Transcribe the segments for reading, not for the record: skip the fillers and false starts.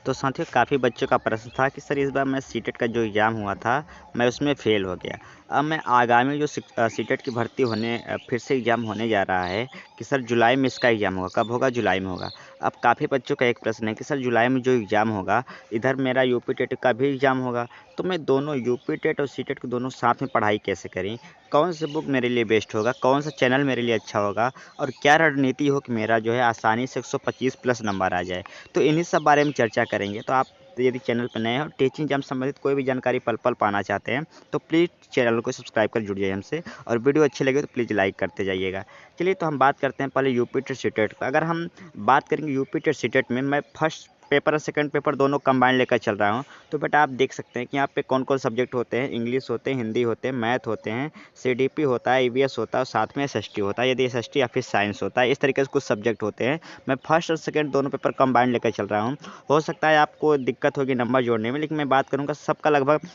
तो साथियों काफ़ी बच्चों का प्रश्न था कि सर इस बार मैं सीटेट का जो एग्ज़ाम हुआ था मैं उसमें फ़ेल हो गया। अब मैं आगामी जो सीटेट की भर्ती होने फिर से एग्ज़ाम होने जा रहा है कि सर जुलाई में इसका एग्ज़ाम होगा, कब होगा? जुलाई में होगा। अब काफ़ी बच्चों का एक प्रश्न है कि सर जुलाई में जो एग्ज़ाम होगा इधर मेरा यूपी टेट का भी एग्ज़ाम होगा, तो मैं दोनों यूपी टेट और सीटेट को दोनों साथ में पढ़ाई कैसे करें? कौन सी बुक मेरे लिए बेस्ट होगा? कौन सा चैनल मेरे लिए अच्छा होगा? और क्या रणनीति हो कि मेरा जो है आसानी से 125 प्लस नंबर आ जाए? तो इन्हीं सब बारे में चर्चा करेंगे। तो आप यदि चैनल पर नए हो, टीचिंग एग्जाम संबंधित कोई भी जानकारी पल पल पाना चाहते हैं तो प्लीज़ चैनल को सब्सक्राइब कर जुड़ जाइए हमसे, और वीडियो अच्छी लगे तो प्लीज़ लाइक करते जाइएगा। चलिए तो हम बात करते हैं पहले यूपी टेट सीटेट का। अगर हम बात करेंगे यूपी टेट सीटेट में, मैं फर्स्ट पेपर और सेकंड पेपर दोनों कंबाइंड लेकर चल रहा हूँ। तो बेटा आप देख सकते हैं कि यहाँ पे कौन कौन सब्जेक्ट होते हैं। इंग्लिश होते हैं, हिंदी होते हैं, मैथ होते हैं, सीडीपी होता है, ईवीएस होता है और साथ में एसएसटी होता है, यदि एसएसटी या फिर साइंस होता है। इस तरीके से कुछ सब्जेक्ट होते हैं। मैं फर्स्ट और सेकंड दोनों पेपर कंबाइंड लेकर चल रहा हूँ। हो सकता है आपको दिक्कत होगी नंबर जोड़ने में, लेकिन मैं बात करूँगा सबका लगभग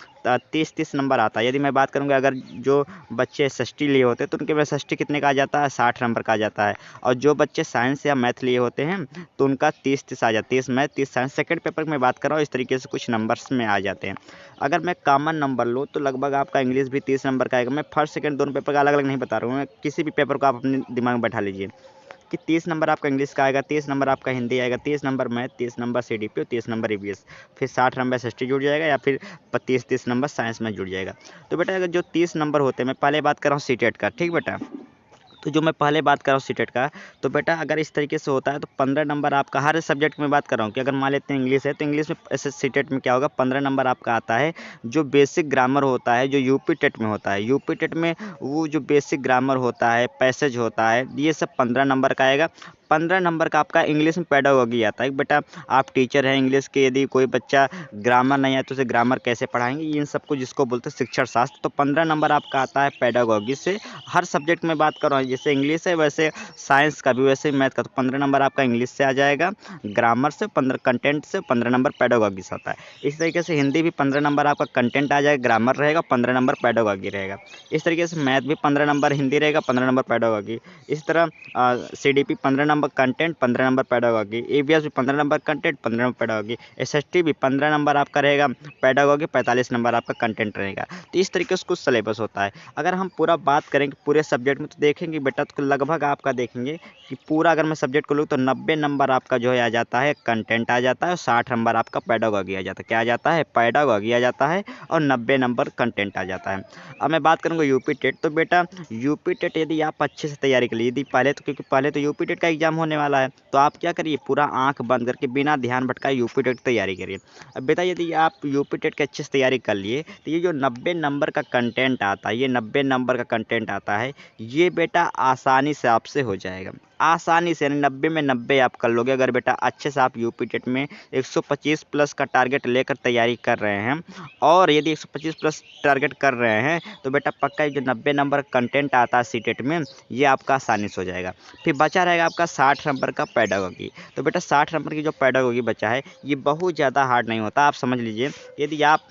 30-30 नंबर आता है। यदि मैं बात करूँगा अगर जो बच्चे एसएसटी लिए होते हैं तो उनके एसएसटी कितने का आ जाता है? 60 नंबर का आ जाता है। और जो बच्चे साइंस या मैथ लिए होते हैं तो उनका 30-30 आ जाता है। 30 मैथ, 30 साइंस। सेकंड पेपर की मैं बात कर रहा हूँ, इस तरीके से कुछ नंबर्स में आ जाते हैं। अगर मैं कॉमन नंबर लूँ तो लगभग आपका इंग्लिश भी 30 नंबर का आएगा। मैं फर्स्ट सेकंड दोनों पेपर का अलग अलग नहीं बता रहा हूँ, मैं किसी भी पेपर को आप अपने दिमाग में बैठा लीजिए कि 30 नंबर आपका इंग्लिश का आएगा, 30 नंबर आपका हिंदी आएगा, 30 नंबर मैथ, 30 नंबर सीडीपी और 30 नंबर ईवीएस। फिर 60 नंबर एसएसटी जुड़ जाएगा या फिर 30-30 नंबर साइंस में जुड़ जाएगा। तो बेटा अगर जो 30 नंबर होते हैं, मैं पहले बात कर रहा हूँ सीटेट का, ठीक बेटा? तो जो मैं पहले बात कर रहा हूँ सीटेट का, तो बेटा अगर इस तरीके से होता है तो 15 नंबर आपका हर सब्जेक्ट में बात कर रहा हूँ कि अगर मान लेते हैं इंग्लिश है तो इंग्लिश में ऐसे सीटेट में क्या होगा, 15 नंबर आपका आता है। जो बेसिक ग्रामर होता है, जो यूपी टेट में होता है, यूपी टेट में वो जो बेसिक ग्रामर होता है, पैसेज होता है, ये सब 15 नंबर का आएगा। 15 नंबर का आपका इंग्लिश में पेडागोगी आता है। बेटा आप टीचर हैं इंग्लिश के, यदि कोई बच्चा ग्रामर नहीं है तो उसे ग्रामर कैसे पढ़ाएंगे, इन सबको जिसको बोलते हैं शिक्षण शास्त्र। तो 15 नंबर आपका आता है पेडागोगी से। हर सब्जेक्ट में बात कर रहा हूँ, जैसे इंग्लिश है वैसे साइंस का भी, वैसे मैथ का। तो 15 नंबर आपका इंग्लिश से आ जाएगा, ग्रामर से 15, कंटेंट से 15 नंबर पेडागोगी से आता है। इस तरीके से हिंदी भी 15 नंबर आपका कंटेंट आ जाएगा, ग्रामर रहेगा, 15 नंबर पेडागोगी रहेगा। इस तरीके से मैथ भी 15 नंबर हिंदी रहेगा, 15 नंबर पेडागोगी। इस तरह CDP 15 number content, 15 number pedagogy, EVS भी 15 number content, 15 number pedagogy, SST भी 15 नंबर आपका रहेगा पेडागोगी, 45 नंबर आपका कंटेंट रहेगा। तो इस तरीके से कुछ सिलेबस होता है। अगर हम पूरा बात करेंगे पूरे सब्जेक्ट में तो देखेंगे बेटा, तो लगभग आपका देखेंगे कि पूरा अगर मैं सब्जेक्ट को लूँ तो 90 नंबर आपका जो है आ जाता है कंटेंट आ जाता है, और 60 नंबर आपका पेडागोगी आ जाता है। क्या आ जाता है? पेडागोगी आ जाता है, और 90 नंबर कंटेंट आ जाता है। अब मैं बात करूँगा यूपी टेट, तो बेटा यूपी टेट यदि आप अच्छे से तैयारी कर लिए, यदि पहले तो, क्योंकि पहले तो यूपी टेट का एग्जाम होने वाला है, तो आप क्या करिए, पूरा आंख बंद करके बिना ध्यान भटकाए यूपी टेट की तैयारी करिए। अब बेटा यदि आप यूपी टेट की अच्छे से तैयारी कर लिए तो ये जो 90 नंबर का कंटेंट आता है, ये 90 नंबर का कंटेंट आता है, ये बेटा आसानी से आपसे हो जाएगा। आसानी से, यानी 90 में 90 आप कर लोगे अगर बेटा अच्छे से आप यूपी टेट में 125 प्लस का टारगेट लेकर तैयारी कर रहे हैं। और यदि 125 प्लस टारगेट कर रहे हैं तो बेटा पक्का जो 90 नंबर कंटेंट आता है सीटेट में, ये आपका आसानी से हो जाएगा। फिर बचा रहेगा आपका 60 नंबर का पेडागोगी। तो बेटा 60 नंबर की जो पेडागोगी बचा है ये बहुत ज़्यादा हार्ड नहीं होता। आप समझ लीजिए, यदि आप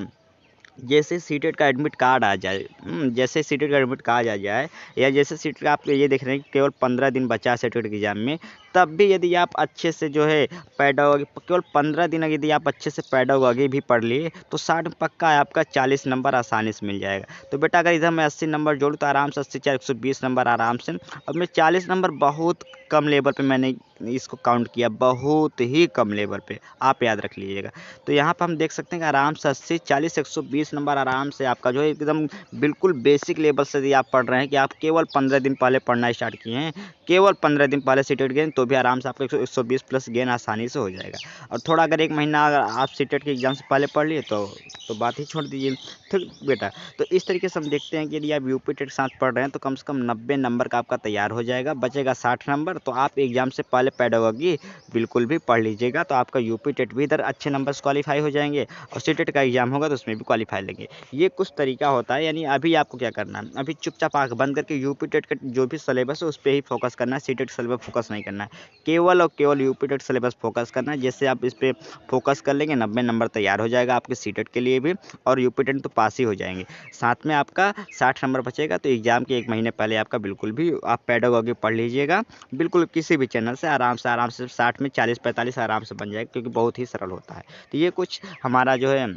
जैसे सीटेट का एडमिट कार्ड आ जाए, जैसे सीटेट का एडमिट कार्ड आ जाए, या जैसे सीटेट का आप ये देख रहे हैं कि केवल 15 दिन बचा है सीटेट के एग्जाम में, तब भी यदि आप अच्छे से जो है पेडागोगी, केवल 15 दिन यदि आप अच्छे से पेडागोगी भी पढ़ लिए तो 60 पक्का है आपका 40 नंबर आसानी से मिल जाएगा। तो बेटा अगर इधर मैं 80 नंबर जोड़ूँ तो आराम से 80 4 120 नंबर आराम से। अब मैं 40 नंबर बहुत कम लेवल पे मैंने इसको काउंट किया, बहुत ही कम लेवल पे, आप याद रख लीजिएगा। तो यहाँ पर हम देख सकते हैं कि आराम से 80 40 120 नंबर आराम से आपका जो है एकदम बिल्कुल बेसिक लेवल से यदि आप पढ़ रहे हैं कि आप केवल 15 दिन पहले पढ़ना स्टार्ट किए हैं, केवल 15 दिन पहले सीटेट गेन, तो भी आराम से आपको 120 प्लस गेन आसानी से हो जाएगा। और थोड़ा अगर 1 महीना अगर आप सीटेट के एग्जाम से पहले पढ़ लिए तो बात ही छोड़ दीजिए। ठीक बेटा, तो इस तरीके से हम देखते हैं कि यदि आप यूपी टेट के साथ पढ़ रहे हैं तो कम से कम 90 नंबर का आपका तैयार हो जाएगा, बचेगा 60 नंबर। तो आप एग्जाम से पहले पेडागोगी बिल्कुल भी पढ़ लीजिएगा, तो आपका यूपी टेट भी इधर अच्छे नंबर से क्वालीफाई हो जाएंगे, और सीटेट का एग्जाम होगा तो उसमें भी क्वालीफाई लेंगे। ये कुछ तरीका होता है। यानी अभी आपको क्या करना है, अभी चुपचाप आंख बंद करके यूपी टेट का जो भी सिलेबस है उस पर ही फोकस करना है, सीटेट सिलेबस फोकस नहीं करना है। केवल और केवल यूपी टेट सिलेबस फोकस करना है। जैसे आप इस पर फोकस कर लेंगे 90 नंबर तैयार हो जाएगा आपके सीटेट के लिए भी, और यूपी टेट तो पास ही हो जाएंगे। साथ में आपका 60 नंबर बचेगा। तो एग्ज़ाम के 1 महीने पहले आपका बिल्कुल भी आप पेडागोगी पढ़ लीजिएगा, बिल्कुल किसी भी चैनल से आराम से 60 में 40-45 आराम से बन जाएगा, क्योंकि बहुत ही सरल होता है। तो ये कुछ हमारा जो है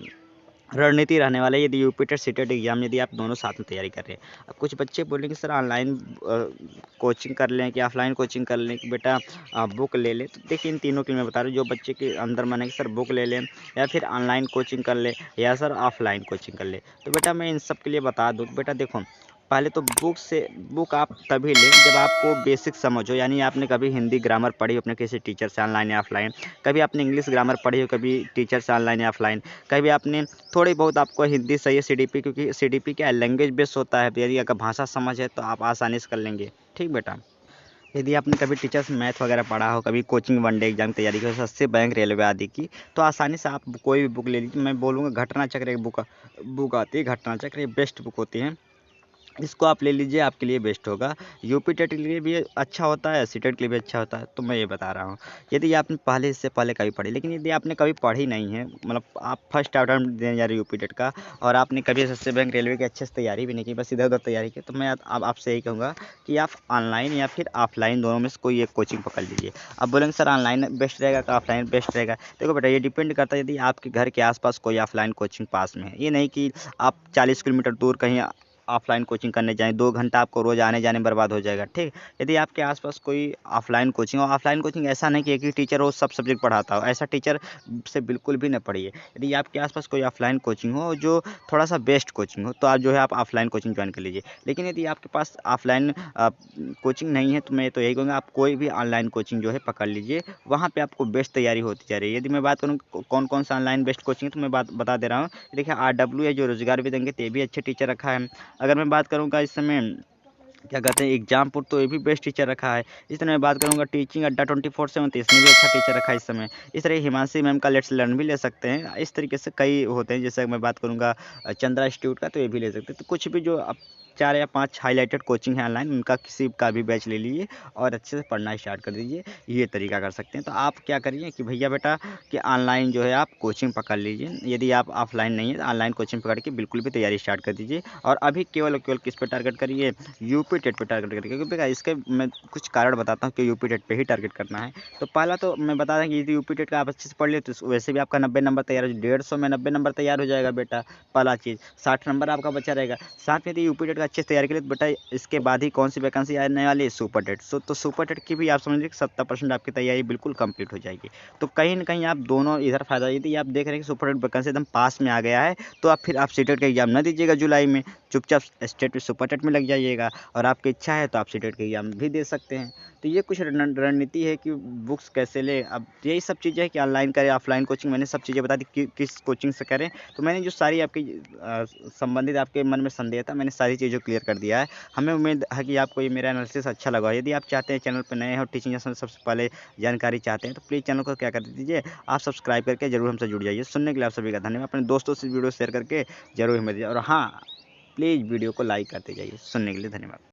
रणनीति रहने वाला है, यदि यूपी टेट सीटेट एग्जाम यदि आप दोनों साथ में तैयारी कर रहे हैं। अब कुछ बच्चे बोलेंगे सर ऑनलाइन कोचिंग कर लें कि ऑफलाइन कोचिंग कर लें कि बेटा बुक ले लें। तो देखिए इन तीनों की मैं बता रहा हूँ, जो बच्चे के अंदर मन है कि सर बुक ले लें या फिर ऑनलाइन कोचिंग कर ले या सर ऑफलाइन कोचिंग कर ले, तो बेटा मैं इन सब के लिए बता दूँ। बेटा देखो, पहले तो बुक आप तभी लें जब आपको बेसिक समझ हो, यानी आपने कभी हिंदी ग्रामर पढ़ी हो अपने किसी टीचर से ऑनलाइन या ऑफलाइन, कभी आपने इंग्लिश ग्रामर पढ़ी हो कभी टीचर से ऑनलाइन या ऑफलाइन, कभी आपने थोड़ी बहुत आपको हिंदी सही है सीडीपी, क्योंकि सीडीपी क्या है, लैंग्वेज बेस होता है। यदि अगर भाषा समझ है तो आप आसानी से कर लेंगे। ठीक बेटा। यदि आपने कभी टीचर से मैथ वगैरह पढ़ा हो, कभी कोचिंग वनडे एग्जाम की तैयारी की हो, एसएससी बैंक रेलवे आदि की, तो आसानी से आप कोई भी बुक ले लीजिए। मैं बोलूँगा घटना चक्र एक बुक आती है, घटना चक्र, ये बेस्ट बुक होती है। इसको आप ले लीजिए, आपके लिए बेस्ट होगा। यूपी टेट के लिए भी अच्छा होता है, सीटेट के लिए भी अच्छा होता है। तो मैं ये बता रहा हूँ, यदि आपने पहले इससे पहले कभी पढ़ी, लेकिन यदि आपने कभी पढ़ी नहीं है, मतलब आप फर्स्ट अटेम्प्ट देने जा रहे यूपी टेट का, और आपने कभी एसएससी बैंक रेलवे की अच्छे से तैयारी भी नहीं की, बस इधर उधर तैयारी की, तो मैं अब आपसे यही कहूँगा कि आप ऑनलाइन या फिर ऑफलाइन दोनों में से कोई एक कोचिंग पकड़ लीजिए। अब बोलेंगे सर ऑनलाइन बेस्ट रहेगा कि ऑफलाइन बेस्ट रहेगा। देखो बेटा, ये डिपेंड करता है यदि आपके घर के आसपास कोई ऑफलाइन कोचिंग पास में है। ये नहीं कि आप 40 किलोमीटर दूर कहीं ऑफलाइन कोचिंग करने जाएँ, 2 घंटा आपको रोज़ आने-जाने में बर्बाद हो जाएगा, ठीक? यदि आपके आस-पास कोई ऑफलाइन कोचिंग हो, ऑफलाइन कोचिंग ऐसा नहीं कि एक ही टीचर हो सब सब्जेक्ट पढ़ाता हो, ऐसा टीचर से बिल्कुल भी ना पढ़िए। यदि आपके आस-पास कोई ऑफलाइन कोचिंग हो जो थोड़ा-सा बेस्ट कोचिंग हो, तो आप जो है आप ऑफलाइन कोचिंग जॉइन कर लीजिए। लेकिन यदि आपके पास ऑफलाइन कोचिंग नहीं है, तो मैं तो यही कहूँगा आप कोई भी ऑनलाइन कोचिंग जो है पकड़ लीजिए, वहाँ पे आपको बेस्ट तैयारी होती जा रही है। यदि मैं बात करूँ कौन-कौन सा ऑनलाइन बेस्ट कोचिंग है, तो मैं बात बता दे रहा हूँ। देखिए आरडब्ल्यू है जो रोज़गार भी देंगे, तो ये भी अच्छे टीचर रखा है। अगर मैं बात करूँगा इस समय क्या कहते हैं एग्जामपुर, तो ये भी बेस्ट टीचर रखा है। इस तरह मैं बात करूँगा टीचिंग अड्डा 24/7, तो इसमें भी अच्छा टीचर रखा है इस समय। इस तरह हिमांशी मैम का लेट्स लर्न भी ले सकते हैं। इस तरीके से कई होते हैं, जैसे मैं बात करूँगा चंद्रा इंस्टीट्यूट का, तो ये भी ले सकते हैं। तो कुछ भी जो अब 4 या 5 हाइलाइटेड कोचिंग है ऑनलाइन, उनका किसी का भी बैच ले लीजिए और अच्छे से पढ़ना स्टार्ट कर दीजिए। ये तरीका कर सकते हैं। तो आप क्या करिए कि भैया बेटा कि ऑनलाइन जो है आप कोचिंग पकड़ लीजिए। यदि आप ऑफलाइन नहीं है तो ऑनलाइन कोचिंग पकड़ के बिल्कुल भी तैयारी स्टार्ट कर दीजिए। और अभी केवल और केवल किस पे टारगेट करिए, यूपी टेट पे टारगेट करिए। क्योंकि देखा इसके मैं कुछ कारण बताता हूँ कि यूपी टेट पे ही टारगेट करना है। तो पहला तो मैं बता दें कि यदि यूपी टेट का आप अच्छे से पढ़ लेते तो वैसे भी आपका 90 नंबर तैयार हो, 150 में 90 नंबर तैयार हो जाएगा बेटा। पहला चीज़ 60 नंबर आपका बचा रहेगा। साथ में यदि यूपी टेट का अच्छे से तैयारी करें तो बेटा इसके बाद ही कौन सी वैकेंसी आने वाली है, सुपर टेट। तो सुपर टेट की भी आप समझ लीजिए कि 70% आपकी तैयारी बिल्कुल कंप्लीट हो जाएगी। तो कहीं न कहीं आप दोनों इधर फ़ायदा, यदि आप देख रहे हैं कि सुपर टेट वैकेंसी एकदम पास में आ गया है, तो आप फिर आप सीटेट का एग्ज़ाम ना दीजिएगा जुलाई में, चुपचाप स्टेट सुपर टेट में लग जाइएगा। और आपकी इच्छा है तो आप सीटेट का एग्ज़ाम भी दे सकते हैं। तो ये कुछ रणनीति है कि बुक्स कैसे लें। अब यही सब चीज़ें हैं कि ऑनलाइन करें, ऑफलाइन कोचिंग, मैंने सब चीज़ें बता दी कि किस कोचिंग से करें। तो मैंने जो सारी आपकी संबंधित आपके मन में संदेह था, मैंने सारी चीज़ों को क्लियर कर दिया है। हमें उम्मीद है कि आपको ये मेरा एनालिसिस अच्छा लगा हो। यदि आप चाहते हैं चैनल पर नए हो, टीचिंग लेसन सबसे पहले जानकारी चाहते हैं, तो प्लीज़ चैनल को क्या कर दीजिए, आप सब्सक्राइब करके ज़रूर हमसे जुड़ जाइए। सुनने के लिए आप सभी का धन्यवाद। अपने दोस्तों से वीडियो शेयर करके ज़रूर हिम्मत दीजिए, और हाँ, प्लीज़ वीडियो को लाइक करते जाइए। सुनने के लिए धन्यवाद।